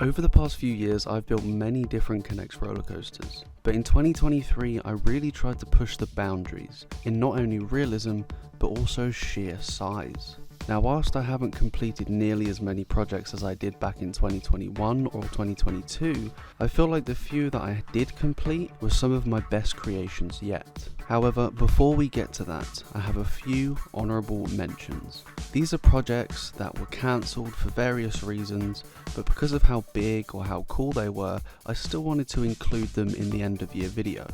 Over the past few years, I've built many different NEX roller coasters, but in 2023 I really tried to push the boundaries in not only realism, but also sheer size. Now, whilst I haven't completed nearly as many projects as I did back in 2021 or 2022, I feel like the few that I did complete were some of my best creations yet. However, before we get to that, I have a few honourable mentions. These are projects that were cancelled for various reasons, but because of how big or how cool they were, I still wanted to include them in the end of year video.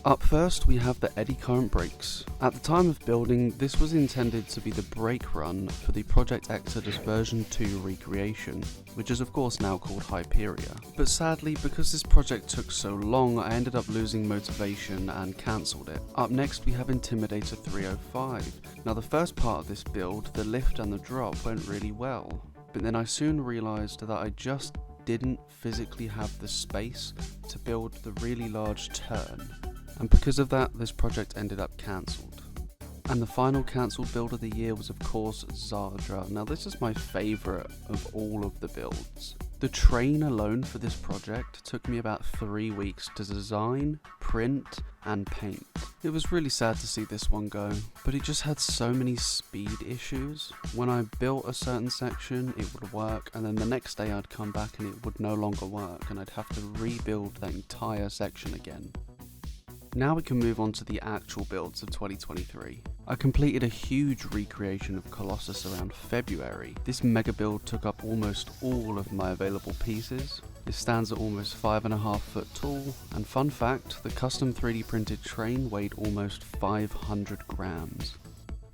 Up first, we have the Eddy current brakes. At the time of building, this was intended to be the brake run for the Project Exodus version 2 recreation, which is of course now called Hyperia. But sadly, because this project took so long, I ended up losing motivation and cancelled it. Up next, we have Intimidator 305. Now, the first part of this build, the lift and the drop, went really well, but then I soon realised that I just didn't physically have the space to build the really large turn. And because of that, this project ended up cancelled. And the final cancelled build of the year was of course Zadra. Now, this is my favourite of all of the builds. The train alone for this project took me about 3 weeks to design, print and paint. It was really sad to see this one go, but it just had so many speed issues. When I built a certain section, it would work, and then the next day I'd come back and it would no longer work, and I'd have to rebuild that entire section again. Now we can move on to the actual builds of 2023. I completed a huge recreation of Colossus around February. This mega build took up almost all of my available pieces. It stands at almost 5.5 foot tall, and fun fact, the custom 3D printed train weighed almost 500 grams.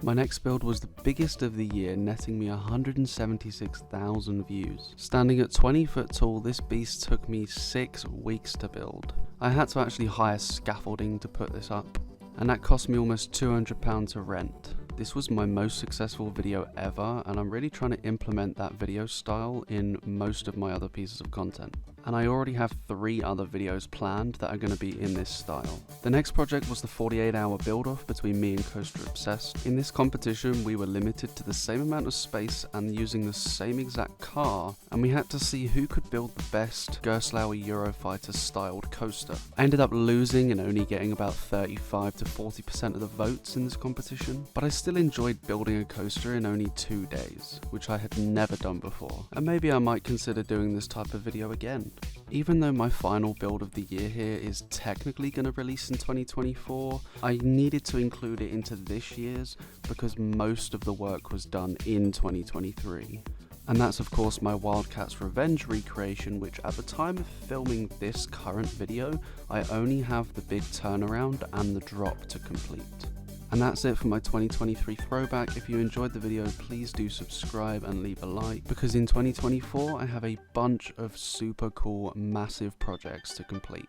My next build was the biggest of the year, netting me 176,000 views. Standing at 20 foot tall, this beast took me 6 weeks to build. I had to actually hire scaffolding to put this up, and that cost me almost £200 to rent. This was my most successful video ever, and I'm really trying to implement that video style in most of my other pieces of content. And I already have 3 other videos planned that are going to be in this style. The next project was the 48-hour build-off between me and CoasterObsessed. In this competition, we were limited to the same amount of space and using the same exact car, and we had to see who could build the best Gerstlauer Eurofighter styled coaster. I ended up losing and only getting about 35 to 40% of the votes in this competition, but I still enjoyed building a coaster in only 2 days, which I had never done before, and maybe I might consider doing this type of video again. Even though my final build of the year here is technically going to release in 2024, I needed to include it into this year's because most of the work was done in 2023. And that's of course my WildCats Revenge recreation, which at the time of filming this current video, I only have the big turnaround and the drop to complete. And that's it for my 2023 throwback. If you enjoyed the video, please do subscribe and leave a like, because in 2024 I have a bunch of super cool, massive projects to complete.